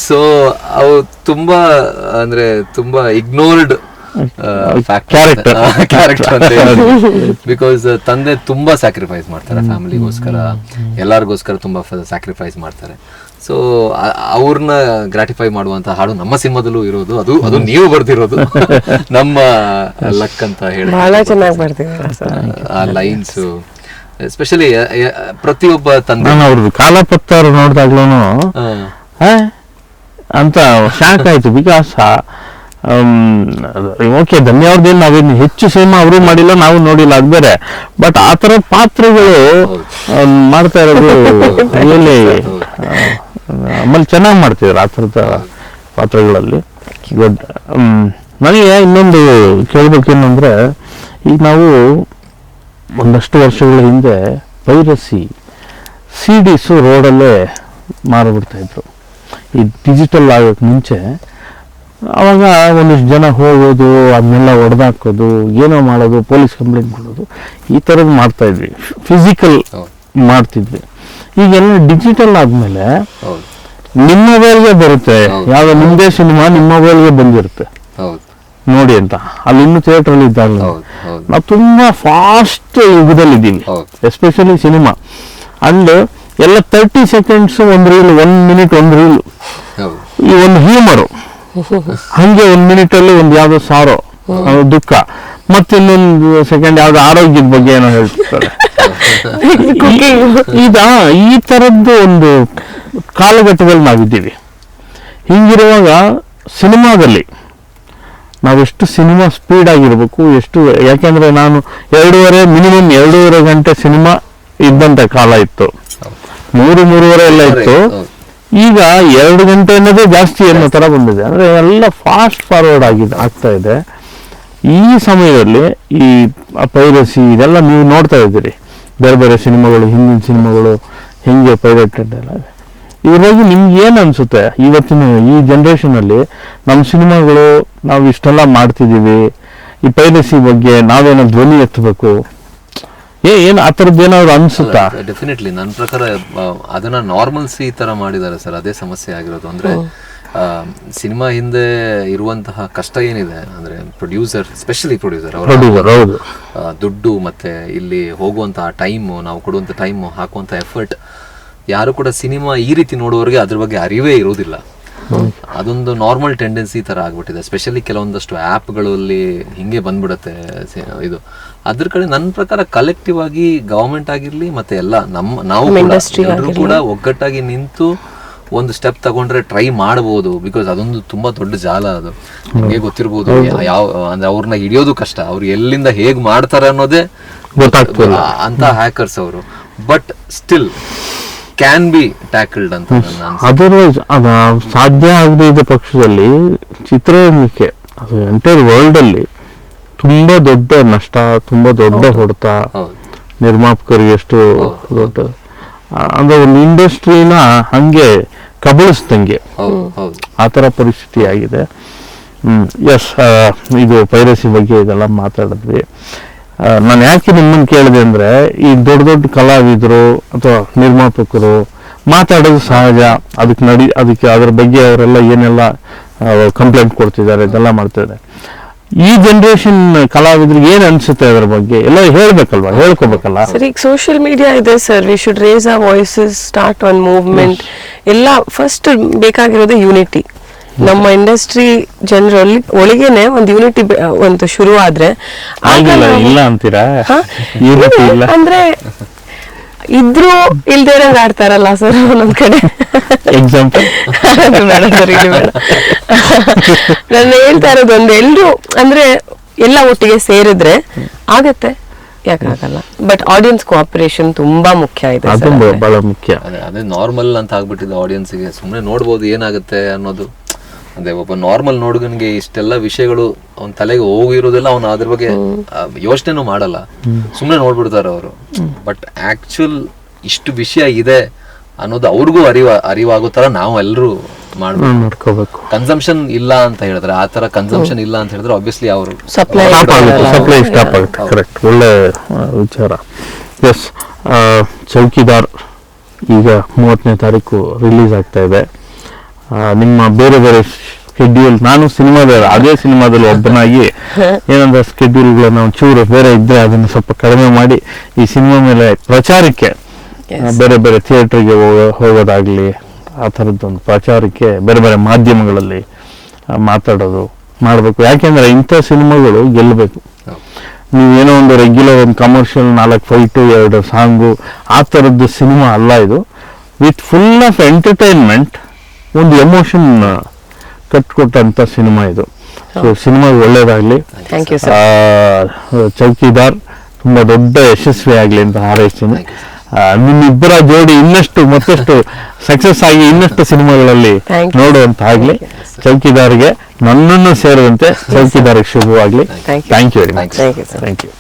ಸೊ ಅವು ತುಂಬಾ ಅಂದ್ರೆ ತುಂಬಾ ಇಗ್ನೋರ್ಡ್ ಕ್ಯಾರೆಕ್ಟರ್ ಅಂತ ಬಿಕಾಸ್ ತಂದೆ ತುಂಬಾ ಸ್ಯಾಕ್ರಿಫೈಸ್ ಮಾಡ್ತಾರೆ ಫ್ಯಾಮಿಲಿಗೋಸ್ಕರ, ಎಲ್ಲರಿಗೋಸ್ಕರ ತುಂಬಾ ಸ್ಯಾಕ್ರಿಫೈಸ್ ಮಾಡ್ತಾರೆ. ಸೊ ಅವ್ರನ್ನ ಗ್ರಾಟಿಫೈ ಮಾಡುವಂತ ಹಾಡು ನಮ್ಮ ಸಿನಿಮಾದಲ್ಲೂ ಇರೋದು. ಅದು ನೀವು ಬರ್ದಿರೋದು, ನಮ್ಮ ಲಕ್ ಅಂತ ಹೇಳಿ ಬಹಳ ಚೆನ್ನಾಗಿ ಬರ್ತಿದ್ದಾರೆ ಆ ಲೈನ್ಸ್. ಎಸ್ಪೆಷಲಿ ಪ್ರತಿಯೊಬ್ಬ ತಂದೆ ಅವ್ರದ್ದು ಕಾಲಪತ್ತಾರು ನೋಡಿದಾಗ್ಲೂ ಅಂತ ಶಾಕ್ ಆಯ್ತು. ಬಿಕಾಸ್ ಓಕೆ ಧನ್ಯವಾದೇನು ನಾವೇನು ಹೆಚ್ಚು ಸಿನಿಮಾ ಅವರು ಮಾಡಿಲ್ಲ, ನಾವು ನೋಡಿಲ್ಲ, ಅದು ಬೇರೆ. ಬಟ್ ಆ ಥರ ಪಾತ್ರಗಳು ಮಾಡ್ತಾ ಇರೋದು ರಿಯಲಿ ಆಮೇಲೆ ಚೆನ್ನಾಗಿ ಮಾಡ್ತಿದ್ರು ಆ ಥರದ ಪಾತ್ರಗಳಲ್ಲಿ. ಗುಡ್. ನನಗೆ ಇನ್ನೊಂದು ಕೇಳಬೇಕೇನಂದ್ರೆ, ಈಗ ನಾವು ಒಂದಷ್ಟು ವರ್ಷಗಳ ಹಿಂದೆ ಪೈರಸಿ CDs ರೋಡಲ್ಲೇ ಮಾರಿಬಿಡ್ತಾ ಇದ್ರು. ಈ ಡಿಜಿಟಲ್ ಆಗೋಕ್ಕೆ ಮುಂಚೆ ಅವಾಗ ಒಂದಿಷ್ಟು ಜನ ಹೋಗೋದು, ಅದನ್ನೆಲ್ಲ ಹೊಡೆದಾಕೋದು, ಏನೋ ಮಾಡೋದು, ಪೊಲೀಸ್ ಕಂಪ್ಲೇಂಟ್ ಕೊಡೋದು, ಈ ಥರದ್ದು ಮಾಡ್ತಾ ಇದ್ವಿ. ಫಿಸಿಕಲ್ ಮಾಡ್ತಿದ್ವಿ. ಈಗೆಲ್ಲ ಡಿಜಿಟಲ್ ಆದ್ಮೇಲೆ ನಿಮ್ಮ ಮೊಬೈಲ್ಗೆ ಬರುತ್ತೆ, ಯಾವ ನಿಮ್ಮದೇ ಸಿನಿಮಾ ನಿಮ್ಮ ಮೊಬೈಲ್ಗೆ ಬಂದಿರುತ್ತೆ ನೋಡಿ ಅಂತ. ಅಲ್ಲಿ ಇನ್ನೂ ಥಿಯೇಟ್ರಲ್ಲಿ ಇದ್ದಾಗ ನಾವು ತುಂಬಾ ಫಾಸ್ಟ್ ಯುಗದಲ್ಲಿದ್ದೀವಿ, ಎಸ್ಪೆಷಲಿ ಸಿನಿಮಾ. ಅಂಡ್ ಎಲ್ಲ 30 seconds ಒಂದು ರೀಲ್, 1 minute ಒಂದು ರೀಲ್, ಈ ಒಂದು ಹ್ಯೂಮರು. ಹಂಗೆ 1 minute ಅಲ್ಲಿ ಒಂದು ಯಾವ್ದೋ ಸಾರೋ, ದುಃಖ, ಮತ್ತಿನ್ನೊಂದು ಸೆಕೆಂಡ್ ಯಾವ್ದೋ ಆರೋಗ್ಯದ ಬಗ್ಗೆ ಏನೋ ಹೇಳ್ತಿರ್ತಾರೆ. ಈಗ ಈ ತರದ್ದು ಒಂದು ಕಾಲಘಟ್ಟದಲ್ಲಿ ನಾವಿದ್ದೀವಿ. ಹಿಂಗಿರುವಾಗ ಸಿನಿಮಾದಲ್ಲಿ ನಾವೆಷ್ಟು ಸಿನಿಮಾ ಸ್ಪೀಡ್ ಆಗಿರ್ಬೇಕು, ಎಷ್ಟು, ಯಾಕೆಂದ್ರೆ ನಾನು ಮಿನಿಮಮ್ 2.5 ಗಂಟೆ ಸಿನಿಮಾ ಇದ್ದಂತ ಕಾಲ ಇತ್ತು, 3.5 ಎಲ್ಲ ಇತ್ತು. ಈಗ 2 ಗಂಟೆ ಅನ್ನೋದೇ ಜಾಸ್ತಿ ಅನ್ನೋ ತರ ಬಂದಿದೆ. ಅಂದ್ರೆ ಎಲ್ಲ ಫಾಸ್ಟ್ ಫಾರ್ವರ್ಡ್ ಆಗ್ತಾ ಇದೆ. ಈ ಸಮಯದಲ್ಲಿ ಈ ಪೈರಸಿ ಇದೆಲ್ಲ ನೀವು ನೋಡ್ತಾ ಇದ್ದೀರಿ, ಬೇರೆ ಬೇರೆ ಸಿನಿಮಾಗಳು, ಹಿಂದಿನ ಸಿನಿಮಾಗಳು ಹೆಂಗೆ ಪೈರೇಟೆಡ್ ಎಲ್ಲ. ಇದ್ರಾಗಿ ನಿಮ್ಗೆ ಏನು ಅನ್ಸುತ್ತೆ, ಇವತ್ತಿನ ಈ ಜನರೇಷನ್ ಅಲ್ಲಿ ನಮ್ಮ ಸಿನಿಮಾಗಳು ನಾವು ಇಷ್ಟೆಲ್ಲ ಮಾಡ್ತಿದ್ದೀವಿ, ಈ ಪೈರಸಿ ಬಗ್ಗೆ ನಾವೇನೋ ಧ್ವನಿ ಎತ್ತಬೇಕು, ಏನು ಆ ಥರದ್ದು ಏನಾದ್ರು ಅನ್ಸುತ್ತಾ? ಡೆಫಿನೆಟ್ಲಿ ನನ್ನ ಪ್ರಕಾರ ಅದನ್ನ ನಾರ್ಮಲ್ಸಿ ಈ ತರ ಮಾಡಿದ್ದಾರೆ ಸರ್. ಅದೇ ಸಮಸ್ಯೆ ಆಗಿರೋದು. ಅಂದ್ರೆ ಸಿನಿಮಾ ಹಿಂದೆ ಇರುವಂತಹ ಕಷ್ಟ ಏನಿದೆ ಅಂದ್ರೆ ಪ್ರೊಡ್ಯೂಸರ್, ಸ್ಪೆಷಲಿ ಪ್ರೊಡ್ಯೂಸರ್ ಅವರ ದುಡ್ಡು ಮತ್ತೆ ಇಲ್ಲಿ ಹೋಗುವಂತಹ ಟೈಮು, ನಾವು ಕೊಡುವಂತ ಟೈಮು, ಹಾಕುವಂತ ಎಫರ್ಟ್, ಯಾರು ಕೂಡ ಸಿನಿಮಾ ಈ ರೀತಿ ನೋಡುವವರಿಗೆ ಅದ್ರ ಬಗ್ಗೆ ಅರಿವೇ ಇರೋದಿಲ್ಲ. ಅದೊಂದು ನಾರ್ಮಲ್ ಟೆಂಡೆನ್ಸಿ ತರ ಆಗ್ಬಿಟ್ಟಿದೆ. ಸ್ಪೆಷಲಿ ಕೆಲವೊಂದಷ್ಟು ಆ್ಯಪ್ಗಳಲ್ಲಿ ಹಿಂಗೆ ಬಂದ್ಬಿಡುತ್ತೆ ಇದು. ಅದ್ರ ಕಡೆ ನನ್ನ ಪ್ರಕಾರ ಕಲೆಕ್ಟಿವ್ ಆಗಿ ಗವರ್ಮೆಂಟ್ ಆಗಿರ್ಲಿ ಮತ್ತೆ ಎಲ್ಲ ನಾವು ಕೂಡ ಒಗ್ಗಟ್ಟಾಗಿ ನಿಂತು ಒಂದು ಸ್ಟೆಪ್ ತಗೊಂಡ್ರೆ ಟ್ರೈ ಮಾಡಬಹುದು. ಬಿಕಾಸ್ ಅದೊಂದು ತುಂಬಾ ದೊಡ್ಡ ಜಾಲ. ಅದು ನಿಮಗೆ ಗೊತ್ತಿರ್ಬೋದು, ಯಾವ ಅಂದ್ರೆ ಅವ್ರನ್ನ ಹಿಡಿಯೋದು ಕಷ್ಟ, ಅವ್ರು ಎಲ್ಲಿಂದ ಹೇಗ್ ಮಾಡ್ತಾರೆ ಅನ್ನೋದೇ ಗೊತ್ತಾಗ್ತಲ್ಲ ಅಂತ ಹ್ಯಾಕರ್ಸ್ ಅವರು. ಬಟ್ ಸ್ಟಿಲ್ ಕ್ಯಾನ್ ಬಿ ಟ್ಯಾಕಲ್ಡ್ ಅಂತ. ಅದರ್ವೈಸ್ ಅದು ಸಾಧ್ಯ ಆಗದೆ ಇದ್ದ ಪಕ್ಷದಲ್ಲಿ ಚಿತ್ರರಂಗಕ್ಕೆ, ಅದು ಎಂಟೈರ್ ವರ್ಲ್ಡ್ ಅಲ್ಲಿ ತುಂಬಾ ದೊಡ್ಡ ನಷ್ಟ, ತುಂಬಾ ದೊಡ್ಡ ಹೊಡೆತ, ನಿರ್ಮಾಪಕರಿಗೆ ಎಷ್ಟು ದೊಡ್ಡ. ಅಂದ್ರೆ ಒಂದು ಇಂಡಸ್ಟ್ರಿನ ಹಂಗೆ ಕಬಳಿಸ್ದಂಗೆ ಹೌದು ಹೌದು ಆ ಥರ ಪರಿಸ್ಥಿತಿ ಆಗಿದೆ. ಎಸ್, ಇದು ಪೈರಸಿ ಬಗ್ಗೆ ಇದೆಲ್ಲ ಮಾತಾಡಿದ್ವಿ. ನಾನು ಯಾಕೆ ನಿಮ್ಮನ್ನು ಕೇಳಿದೆ ಅಂದರೆ, ಈ ದೊಡ್ಡ ದೊಡ್ಡ ಕಲಾವಿದರು ಅಥವಾ ನಿರ್ಮಾಪಕರು ಮಾತಾಡೋದು ಸಹಜ, ಅದಕ್ಕೆ ಅದ್ರ ಬಗ್ಗೆ ಅವರೆಲ್ಲ ಏನೆಲ್ಲ ಕಂಪ್ಲೇಂಟ್ ಕೊಡ್ತಿದ್ದಾರೆ, ಇದೆಲ್ಲ ಮಾಡ್ತಿದ್ದಾರೆ. ಈ ಜನರೇಷನ್ ಕಲಾವಿದ್ರಿಗೆ ಏನ್ ಅನ್ಸುತ್ತೆ ಅದ್ರ ಬಗ್ಗೆ ಎಲ್ಲ ಹೇಳ್ಬೇಕಲ್ವಾ, ಹೇಳ್ಕೋಬೇಕಲ್ಲ. ಸರ್ ಈಗ ಸೋಷಿಯಲ್ ಮೀಡಿಯಾ ಇದೆ sir, we should raise our voices, start one movement. ಎಲ್ಲ ಫಸ್ಟ್ ಬೇಕಾಗಿರೋದು ಯೂನಿಟಿ. ನಮ್ಮ ಇಂಡಸ್ಟ್ರಿ ಜನರಲ್ಲಿ ಒಳಗೇನೆ ಒಂದು ಯೂನಿಟಿ ಒಂದು ಶುರು ಆದ್ರೆ ಇಲ್ಲ ಅಂತೀರಾ? ಯೂನಿಟಿ ಇಲ್ಲ ಅಂದ್ರೆ ಇದ್ರು ಇಲ್ದೇರಂಗ್ ಆಡ್ತಾರಲ್ಲ ಸರ್ ಒಂದೊಂದ್ ಕಡೆ. ಎಕ್ಸಾಂಪಲ್ ನಾನು ಹೇಳ್ತಾ ಇರೋದು ಒಂದು, ಎಲ್ರು ಅಂದ್ರೆ ಎಲ್ಲ ಒಟ್ಟಿಗೆ ಸೇರಿದ್ರೆ ಆಗತ್ತೆ, ಯಾಕಾಗಲ್ಲ. ಬಟ್ ಆಡಿಯನ್ಸ್ ಕೋಆಪರೇಷನ್ ತುಂಬಾ ಮುಖ್ಯ ಇದೆ, ಅದು ಬಹಳ ಮುಖ್ಯ. ಅದೇ ನಾರ್ಮಲ್ ಅಂತ ಆಗ್ಬಿಟ್ಟಿದೆ ಆಡಿಯನ್ಸ್ಗೆ. ಸುಮ್ಮನೆ ನೋಡ್ಬೋದು ಏನಾಗುತ್ತೆ ಅನ್ನೋದು. ಅದೇ ಒಬ್ಬ ನಾರ್ಮಲ್ ನೋಡುಗನಿಗೆ ಇಷ್ಟೆಲ್ಲ ವಿಷಯಗಳು ಅವನ ತಲೆಗೆ ಹೋಗಿರೋದೆಲ್ಲ ಅವನು ಅದ್ರ ಬಗ್ಗೆ ಯೋಚನೆನೂ ಮಾಡಲ್ಲ, ಸುಮ್ಮನೆ ನೋಡ್ಬಿಡ್ತಾರೆ ಅವರು. ಬಟ್ ಆಕ್ಚುಲ್ ಇಷ್ಟು ವಿಷಯ ಇದೆ ಅನ್ನೋದು ಅವ್ರಿಗೂ ಅರಿವಾಗೋ ತರ ನಾವು ಎಲ್ಲರೂ ಮಾಡ್ಕೋಬೇಕು. ಕನ್ಸಂಪ್ಷನ್ ಇಲ್ಲ ಅಂತ ಹೇಳಿದ್ರೆ, ಆ ತರ ಕನ್ಸಂಪ್ಷನ್ ಇಲ್ಲ ಅಂತ ಹೇಳಿದ್ರೆ ಆಬ್ವಿಯಸ್ಲಿ ಅವರು ಸಪ್ಲೈ ಸ್ಟಾಪ್ ಆಗುತ್ತೆ. ಕರೆಕ್ಟ್, ಒಳ್ಳೆ ವಿಚಾರ. ಎಸ್, ಚೌಕಿದಾರ್ ಈಗ 30ನೇ ತಾರೀಕು ರಿಲೀಸ್ ಆಗ್ತಾ ಇದೆ. ನಿಮ್ಮ ಬೇರೆ ಬೇರೆ ಸ್ಕೆಡ್ಯೂಲ್, ನಾನು ಅದೇ ಸಿನಿಮಾದಲ್ಲಿ ಒಬ್ಬನಾಗಿ ಏನಂದ್ರೆ ಸ್ಕೆಡ್ಯೂಲ್ಗಳನ್ನ ಒಂಚೂರು ಬೇರೆ ಇದ್ರೆ ಅದನ್ನು ಸ್ವಲ್ಪ ಕಡಿಮೆ ಮಾಡಿ ಈ ಸಿನಿಮಾ ಮೇಲೆ ಪ್ರಚಾರಕ್ಕೆ ಬೇರೆ ಬೇರೆ ಥಿಯೇಟರ್ಗೆ ಹೋಗೋದಾಗ್ಲಿ, ಆ ಥರದ್ದೊಂದು ಪ್ರಚಾರಕ್ಕೆ ಬೇರೆ ಬೇರೆ ಮಾಧ್ಯಮಗಳಲ್ಲಿ ಮಾತಾಡೋದು ಮಾಡಬೇಕು. ಯಾಕೆಂದ್ರೆ ಇಂಥ ಸಿನಿಮಾಗಳು ಗೆಲ್ಲಬೇಕು. ನೀವೇನೋ ಒಂದು ರೆಗ್ಯುಲರ್ ಒಂದು ಕಮರ್ಷಿಯಲ್ 4 ಫೈಟು 2 ಸಾಂಗು ಆ ಥರದ್ದು ಸಿನಿಮಾ ಅಲ್ಲ ಇದು. ವಿತ್ ಫುಲ್ ಆಫ್ ಎಂಟರ್ಟೈನ್ಮೆಂಟ್, ಒಂದು ಎಮೋಷನ್ ಕಟ್ಕೊಟ್ಟಂತ ಸಿನಿಮಾ ಇದು. ಸೊ ಸಿನಿಮಾ ಒಳ್ಳೇದಾಗ್ಲಿ. ಚೌಕಿದಾರ್ ತುಂಬಾ ದೊಡ್ಡ ಯಶಸ್ವಿ ಆಗ್ಲಿ ಅಂತ ಹಾರೈಸ್ತೀನಿ. ನಿಮ್ಮಿಬ್ಬರ ಜೋಡಿ ಇನ್ನಷ್ಟು ಮತ್ತಷ್ಟು ಸಕ್ಸಸ್ ಆಗಿ ಇನ್ನಷ್ಟು ಸಿನಿಮಾಗಳಲ್ಲಿ ನೋಡುವಂತ ಆಗ್ಲಿ. ಚೌಕಿದಾರ್ಗೆ ನನ್ನನ್ನು ಸೇರುವಂತೆ ಚೌಕಿದಾರ್ಗೆ ಶುಭವಾಗ್ಲಿ. Thank you very much. Thank you.